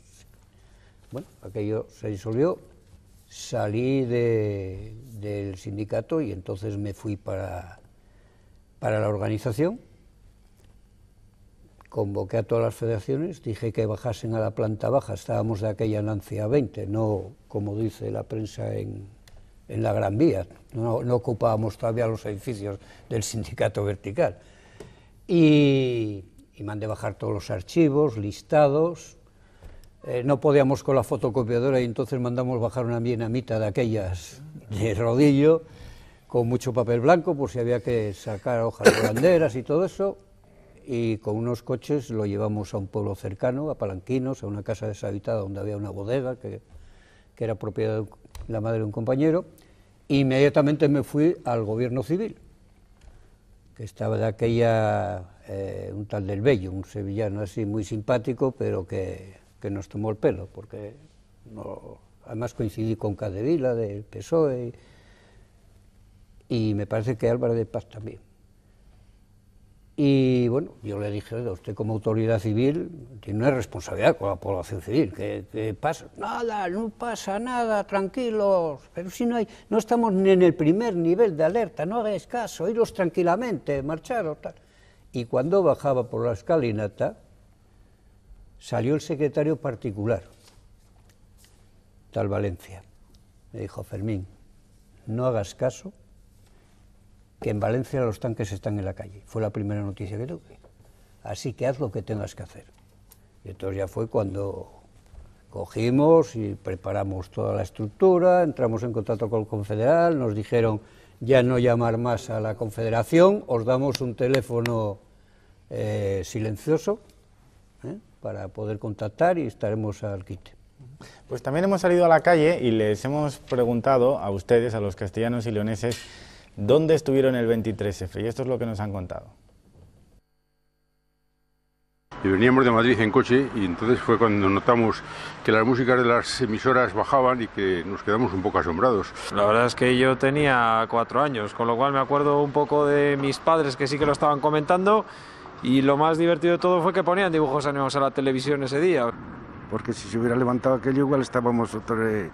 Bueno, aquello se disolvió, salí del sindicato y entonces me fui para la organización, convoqué a todas las federaciones, dije que bajasen a la planta baja, estábamos de aquella Nancia 20, no como dice la prensa en la Gran Vía, no ocupábamos todavía los edificios del sindicato vertical, y mandé bajar todos los archivos, listados. No podíamos con la fotocopiadora y entonces mandamos bajar una vietnamita de aquellas de rodillo, con mucho papel blanco por si había que sacar hojas de banderas y todo eso, y con unos coches lo llevamos a un pueblo cercano, a Palanquinos, a una casa deshabitada donde había una bodega que era propiedad de la madre de un compañero. Inmediatamente me fui al gobierno civil, que estaba de aquella, un tal del Bello, un sevillano así muy simpático, pero que nos tomó el pelo, porque además coincidí con Cadevila del PSOE, y me parece que Álvarez de Paz también. Y bueno, yo le dije, oiga, usted como autoridad civil tiene una responsabilidad con la población civil, ¿qué pasa? Nada, no pasa nada, tranquilos, pero si no estamos ni en el primer nivel de alerta, no hagáis caso, iros tranquilamente, marcharos, tal. Y cuando bajaba por la escalinata, salió el secretario particular, tal Valencia. Me dijo, Fermín, no hagas caso, que en Valencia los tanques están en la calle. Fue la primera noticia que tuve. Así que haz lo que tengas que hacer. Y entonces ya fue cuando cogimos y preparamos toda la estructura, entramos en contacto con el confederal, nos dijeron ya no llamar más a la confederación, os damos un teléfono silencioso para poder contactar y estaremos al quite. Pues también hemos salido a la calle y les hemos preguntado a ustedes, a los castellanos y leoneses, dónde estuvieron el 23F, y esto es lo que nos han contado. Y veníamos de Madrid en coche y entonces fue cuando notamos que las músicas de las emisoras bajaban y que nos quedamos un poco asombrados. La verdad es que yo tenía 4 años, con lo cual me acuerdo un poco de mis padres que sí que lo estaban comentando, y lo más divertido de todo fue que ponían dibujos animados a la televisión ese día. Porque si se hubiera levantado aquello igual estábamos sobre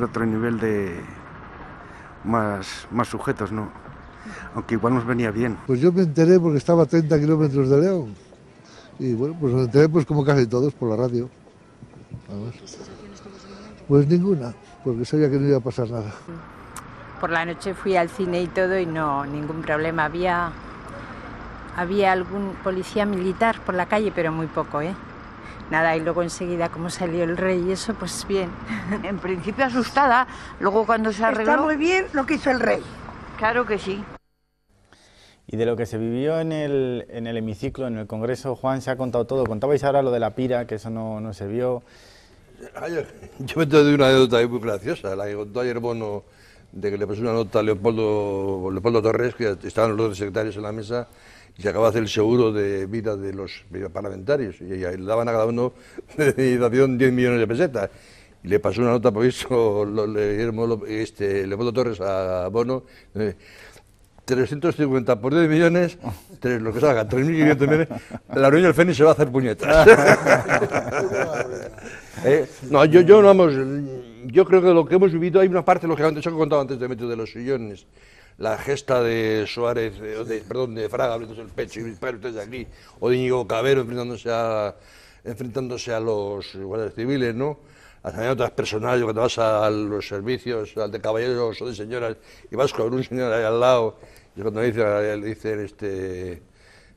otro nivel de más sujetos, ¿no? Aunque igual nos venía bien. Pues yo me enteré porque estaba a 30 kilómetros de León. Y bueno, pues me enteré pues como casi todos por la radio. Pues ninguna, porque sabía que no iba a pasar nada. Por la noche fui al cine y todo y no, ningún problema. Había algún policía militar por la calle, pero muy poco, Nada, y luego enseguida como salió el rey y eso, pues bien. En principio asustada, luego cuando se arregló... Está muy bien lo que hizo el rey. Claro que sí. Y de lo que se vivió en el hemiciclo, en el Congreso, Juan se ha contado todo. Contabais ahora lo de la pira, que eso no se vio. Yo me enteré de una anécdota muy graciosa, la que contó ayer Bono, de que le pasó una nota a Leopoldo Torres, que estaban los dos secretarios en la mesa, y se acaba de hacer el seguro de vida de los parlamentarios, y le daban a cada uno de indemnización 10 millones de pesetas. Y le pasó una nota, por eso, Leopoldo Torres a Bono, 350 por 10 millones, lo que salga, 3.500 millones, la Unión del Fénix se va a hacer puñetas. No, yo creo que lo que hemos vivido, hay una parte, lógicamente, eso que he contado antes de los sillones, la gesta de Suárez, de Fraga abriéndose el pecho y para ustedes aquí, o de Íñigo Cabero enfrentándose a los guardias civiles, ¿no? Las anécdotas personales, cuando vas a los servicios, al de caballeros o de señoras, y vas con un señor ahí al lado, y cuando le dicen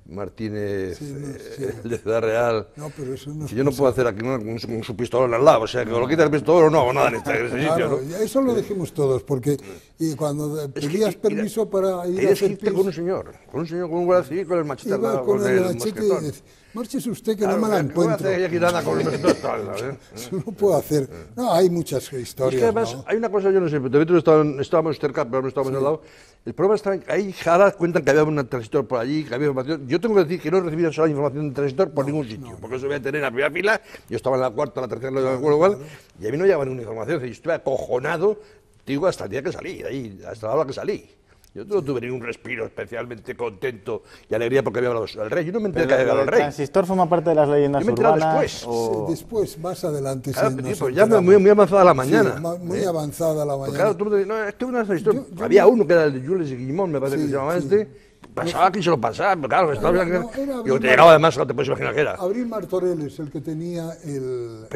Martínez, el de Ciudad Real, no, pero eso no si yo no puedo hacer aquí con su pistolón al lado, o sea, que lo quita el pistolón no hago nada en ese sitio, ¿no? Eso lo dijimos todos, porque y cuando pedías permiso para ir a hacer pis, con un señor, con un guardia civil, con el machete al lado, con el machete y dices, márchese usted que no me la encuentro. Eso no puedo hacer. No, hay muchas historias. Es que además hay una cosa, yo no sé, pero estábamos cerca, pero no estábamos al lado. El problema está que ahí ahora cuentan que había un transistor por allí, que había información. Yo tengo que decir que no he recibido sola información de transistor por ningún sitio, porque eso voy a tener en la primera fila, yo estaba en la cuarta, la tercera, igual, y a mí no llegaba ninguna información. Yo estuve acojonado, digo, hasta el día que salí, ahí, hasta la hora que salí. Yo no tuve ningún respiro especialmente contento y alegría porque había hablado el rey. Yo no me enteré que había hablado el rey. ¿El transistor forma parte de las leyendas urbanas? Después. Después, más adelante. Claro, pues ya muy avanzada la mañana. Sí, muy avanzada la mañana. Claro, tú me dices, no, es que un transistor. Había uno que era el de Jules Guillemont, me parece que se llamaba Pasaba que se lo pasaba, pero claro, te llegaba además, no te puedes imaginar que era. Abril Martorell el que tenía el...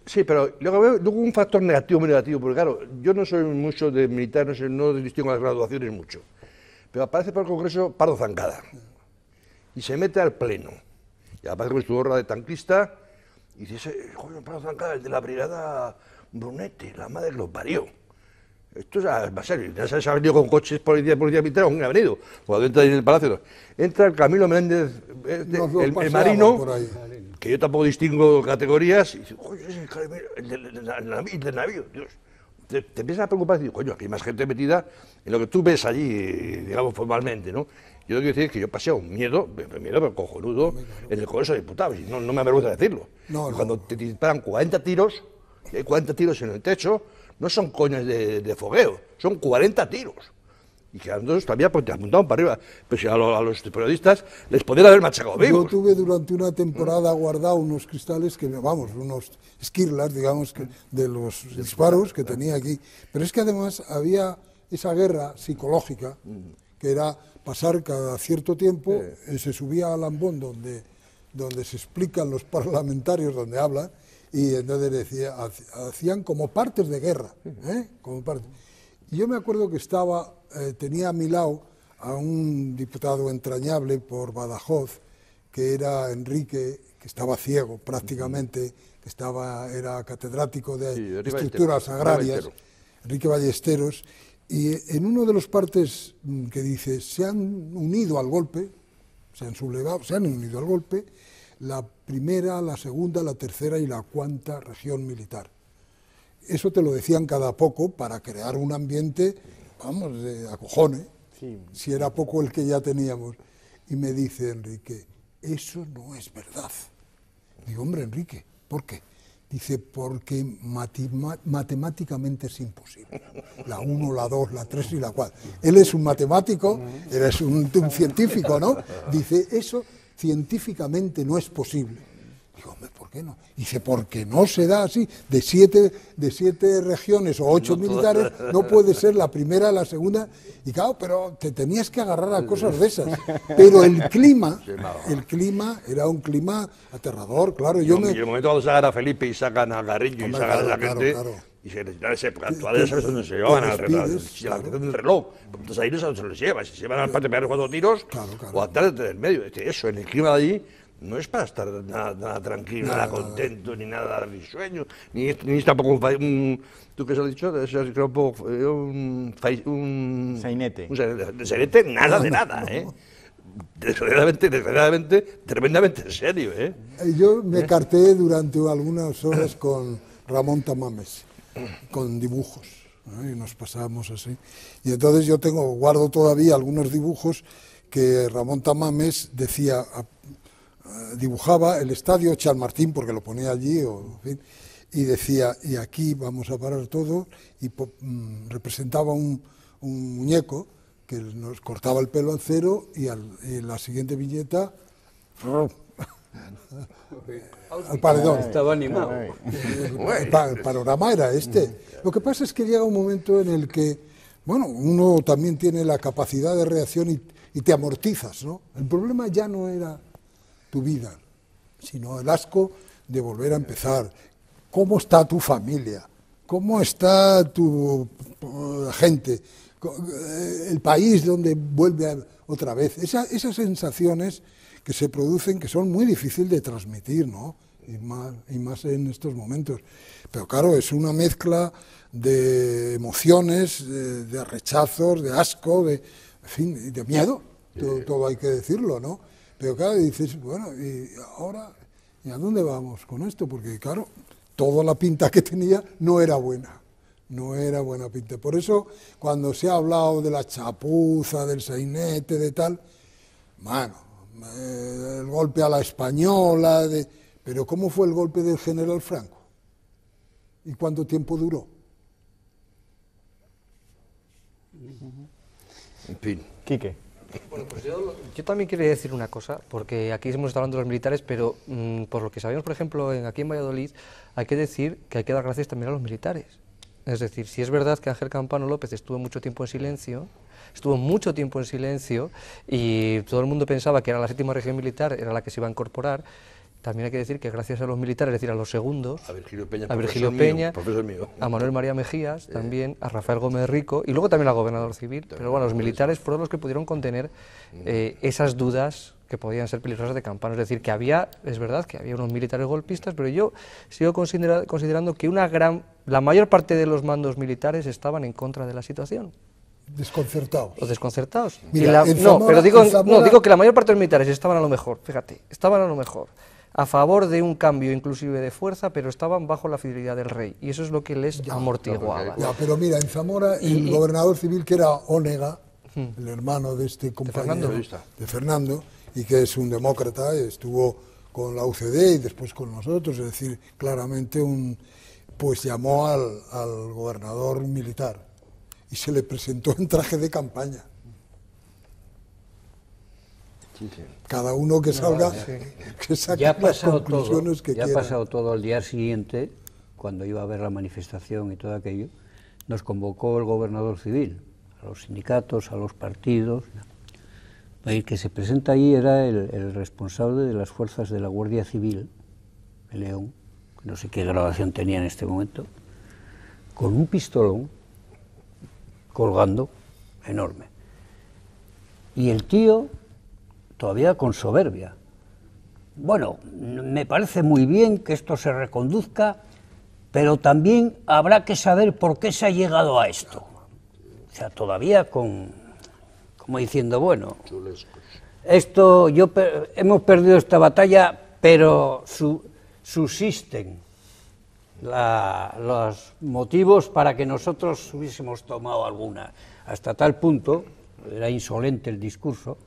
Sí, pero luego un factor negativo, muy negativo, porque claro, yo no soy mucho de militar, no distingo las graduaciones mucho, pero aparece por el Congreso Pardo Zancada, y se mete al pleno, y aparece con su gorra de tanquista, y dice, joder, Pardo Zancada, el de la brigada Brunete, la madre que lo parió. Esto es va a ser, ya se ha venido con coches policía militar, aún ha venido. Cuando entra en el palacio, entra el Camilo Menéndez, el marino, que yo tampoco distingo categorías, y dice, oye, el del navío, Dios. Te empiezas a preocupar y dices, coño, aquí hay más gente metida en lo que tú ves allí, digamos, formalmente, ¿no? Yo tengo que decir que yo pasé un miedo, pero cojonudo, en el Congreso de Diputados, y no me avergüenza decirlo. Cuando te disparan 40 tiros, y hay 40 tiros en el techo, no son coñas de fogueo, son 40 tiros. Y que a nosotros todavía pues, te apuntaban para arriba. Pero si a los periodistas les podían haber machacado vivos. Yo tuve durante una temporada guardado unos cristales, unos esquirlas, digamos, de los disparos que tenía aquí. Pero es que además había esa guerra psicológica, que era pasar cada cierto tiempo, se subía al ambón donde se explican los parlamentarios, donde hablan, y entonces hacían como partes de guerra, como partes. Y yo me acuerdo que tenía a mi lado a un diputado entrañable por Badajoz, que era Enrique, que estaba ciego prácticamente, que era catedrático de estructuras agrarias, Enrique Ballesteros, y en uno de los partes que dice, se han unido al golpe, se han sublevado, se han unido al golpe, la primera, la segunda, la tercera y la cuarta región militar. Eso te lo decían cada poco para crear un ambiente, vamos, de acojone, si era poco el que ya teníamos. Y me dice Enrique, eso no es verdad. Digo, hombre, Enrique, ¿por qué? Dice, porque matemáticamente es imposible. La 1, la 2, la 3 y la 4. Él es un matemático, él es un científico, ¿no? Dice, eso científicamente no es posible. Digo, hombre, ¿por qué no? Dice, porque no se da así. De siete regiones o 8 militares, no puede ser la primera, la segunda. Y claro, pero te tenías que agarrar a cosas de esas. Pero el clima era un clima aterrador, claro. Y el momento cuando sacan a Felipe y sacan a Garrillo y sacan a la gente, y se les da ese todavía sabes dónde se llevan al reloj. Entonces ahí no sabes dónde se lleva. Si se llevan al patio pegar 4 tiros o a estar del medio. Eso, en el clima de allí, no es para estar nada tranquilo, nada contento, ni nada risueño, ni tampoco un ¿tú qué se has dicho? Un sainete. Un sainete, nada de nada, ¿eh? Desgraciadamente, tremendamente serio, ¿eh? Yo me carteé durante algunas horas con Ramón Tamames, con dibujos, ¿no? Y nos pasábamos así. Y entonces yo guardo todavía algunos dibujos que Ramón Tamames decía, dibujaba el estadio Chamartín, porque lo ponía allí, en fin, y decía, y aquí vamos a parar todo, y representaba un muñeco que nos cortaba el pelo al cero, y en la siguiente viñeta, al paredón. Estaba animado. El panorama era este. Lo que pasa es que llega un momento en el que, bueno, uno también tiene la capacidad de reacción y te amortizas, ¿no? El problema ya no era tu vida, sino el asco de volver a empezar. ¿Cómo está tu familia? ¿Cómo está tu gente? El país donde vuelve otra vez. Esas sensaciones que se producen, que son muy difíciles de transmitir, ¿no? Y más en estos momentos. Pero claro, es una mezcla de emociones, de rechazos, de asco, en fin, de miedo, todo hay que decirlo, ¿no? Pero claro, dices, bueno, ¿y ahora? ¿Y a dónde vamos con esto? Porque claro, toda la pinta que tenía no era buena. No era buena pinta. Por eso, cuando se ha hablado de la chapuza, del sainete, de tal, bueno, el golpe a la española, pero ¿cómo fue el golpe del general Franco? ¿Y cuánto tiempo duró? En fin. Quique. Bueno, pues yo también quería decir una cosa, porque aquí hemos estado hablando de los militares, pero por lo que sabemos, por ejemplo, aquí en Valladolid, hay que decir que hay que dar gracias también a los militares. Es decir, si es verdad que Ángel Campano López estuvo mucho tiempo en silencio y todo el mundo pensaba que era la 7ª región militar, era la que se iba a incorporar, también hay que decir que gracias a los militares, es decir, a los segundos, a Virgilio Peña, profesor mío, a Manuel María Mejías, también a Rafael Gómez Rico y luego también al gobernador civil, pero bueno, los militares fueron los que pudieron contener esas dudas que podían ser peligrosas de Campano. Es decir, que es verdad que había unos militares golpistas, pero yo sigo considerando que la mayor parte de los mandos militares estaban en contra de la situación. Desconcertados. Los desconcertados. Mira, digo que la mayor parte de los militares estaban a lo mejor, fíjate, estaban a lo mejor a favor de un cambio inclusive de fuerza, pero estaban bajo la fidelidad del rey, y eso es lo que les amortiguaba. Pero mira, en Zamora el gobernador civil, que era Onega, el hermano de este compañero, de Fernando, y que es un demócrata, estuvo con la UCD y después con nosotros, es decir, claramente pues llamó al gobernador militar y se le presentó en traje de campaña. Cada uno que salga, que saque las conclusiones que quiera. Ya ha pasado todo. Al día siguiente, cuando iba a haber la manifestación y todo aquello, nos convocó el gobernador civil, a los sindicatos, a los partidos. El que se presenta ahí era el responsable de las fuerzas de la Guardia Civil de León, no sé qué graduación tenía en este momento, con un pistolón colgando enorme. Y el tío, todavía con soberbia, bueno, me parece muy bien que esto se reconduzca, pero también habrá que saber por qué se ha llegado a esto. O sea, todavía como diciendo, bueno, esto hemos perdido esta batalla, pero subsisten los motivos para que nosotros hubiésemos tomado alguna. Hasta tal punto, era insolente el discurso,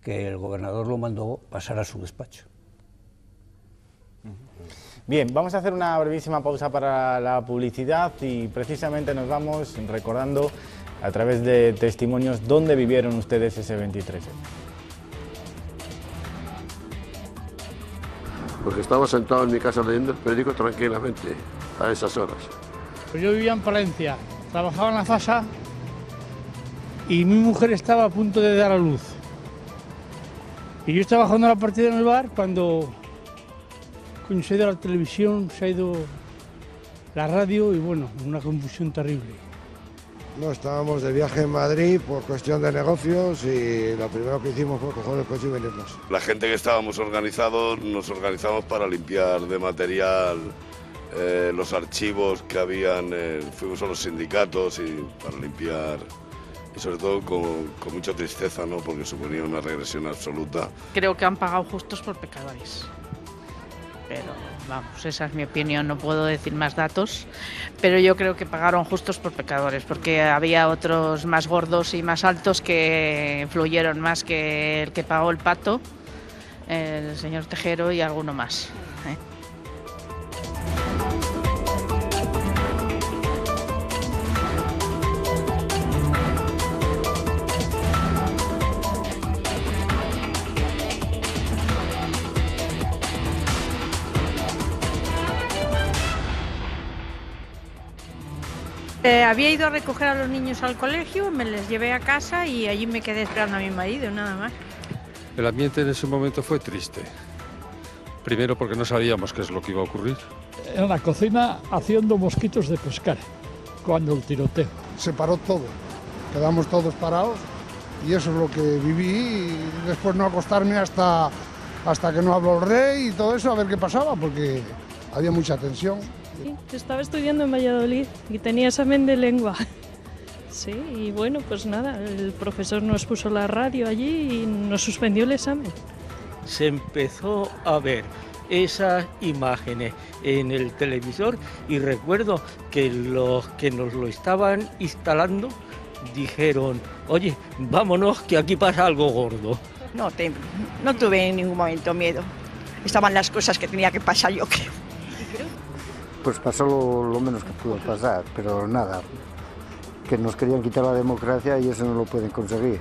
que el gobernador lo mandó pasar a su despacho. Bien, vamos a hacer una brevísima pausa para la publicidad y precisamente nos vamos recordando a través de testimonios dónde vivieron ustedes ese 23. Porque estaba sentado en mi casa leyendo el periódico tranquilamente a esas horas. Yo vivía en Palencia, trabajaba en la FASA y mi mujer estaba a punto de dar a luz. Y yo estaba jugando la partida en el bar cuando se ha ido la televisión, se ha ido la radio y bueno, una confusión terrible. No, estábamos de viaje en Madrid por cuestión de negocios y lo primero que hicimos fue coger el coche y venirnos. La gente que estábamos organizados, nos organizamos para limpiar de material los archivos que habían, fuimos a los sindicatos y para limpiar, y sobre todo con mucha tristeza, ¿no? Porque suponía una regresión absoluta. Creo que han pagado justos por pecadores. Pero vamos, esa es mi opinión, no puedo decir más datos, pero yo creo que pagaron justos por pecadores, porque había otros más gordos y más altos que influyeron más que el que pagó el pato, el señor Tejero y alguno más. Había ido a recoger a los niños al colegio, me les llevé a casa y allí me quedé esperando a mi marido, nada más. El ambiente en ese momento fue triste. Primero porque no sabíamos qué es lo que iba a ocurrir. En la cocina haciendo mosquitos de pescar, cuando el tiroteo. Se paró todo, quedamos todos parados y eso es lo que viví y después no acostarme hasta que no habló el rey y todo eso, a ver qué pasaba, porque había mucha tensión. Estaba estudiando en Valladolid y tenía examen de lengua. Sí, y bueno, pues nada, el profesor nos puso la radio allí y nos suspendió el examen. Se empezó a ver esas imágenes en el televisor y recuerdo que los que nos lo estaban instalando dijeron, oye, vámonos que aquí pasa algo gordo. No tuve en ningún momento miedo. Estaban las cosas que tenía que pasar, yo creo. Pues pasó lo menos que pudo pasar, pero nada, que nos querían quitar la democracia y eso no lo pueden conseguir.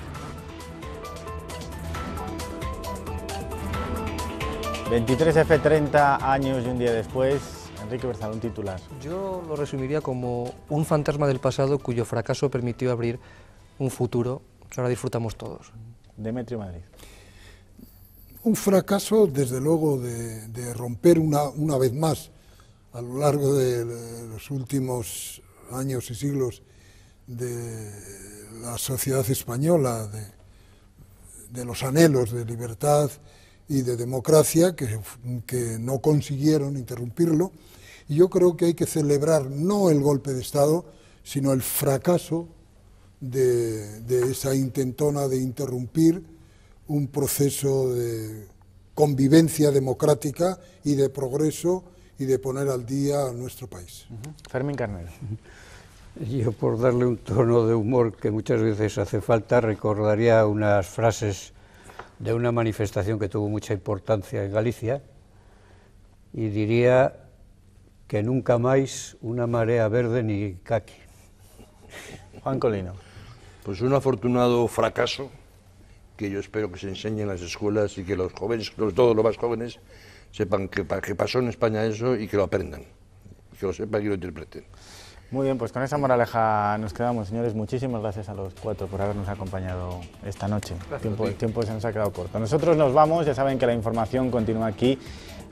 23F, 30 años y un día después. Enrique Berzal, un titular. Yo lo resumiría como un fantasma del pasado cuyo fracaso permitió abrir un futuro que ahora disfrutamos todos. Demetrio Madrid. Un fracaso, desde luego, de romper una vez más, a lo largo de los últimos años y siglos de la sociedad española, de los anhelos de libertad y de democracia que no consiguieron interrumpirlo. Y yo creo que hay que celebrar no el golpe de Estado, sino el fracaso de esa intentona de interrumpir un proceso de convivencia democrática y de progreso y de poner al día a nuestro país. Fermín Carnero. Yo, por darle un tono de humor que muchas veces hace falta, recordaría unas frases de una manifestación que tuvo mucha importancia en Galicia y diría que nunca más una marea verde ni caqui. Juan Colino. Pues un afortunado fracaso que yo espero que se enseñe en las escuelas y que los jóvenes, sobre todo los más jóvenes, sepan que pasó en España eso y que lo aprendan, que lo sepan y lo interpreten. Muy bien, pues con esa moraleja nos quedamos, señores. Muchísimas gracias a los cuatro por habernos acompañado esta noche. El tiempo se nos ha quedado corto. Nosotros nos vamos, ya saben que la información continúa aquí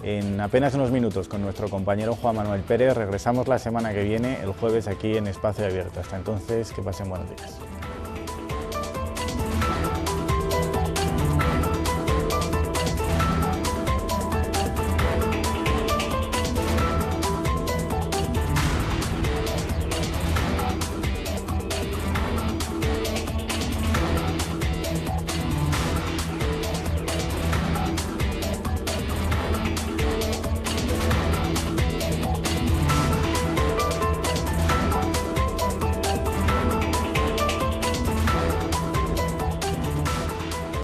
en apenas unos minutos con nuestro compañero Juan Manuel Pérez. Regresamos la semana que viene, el jueves, aquí en Espacio Abierto. Hasta entonces, que pasen buenos días.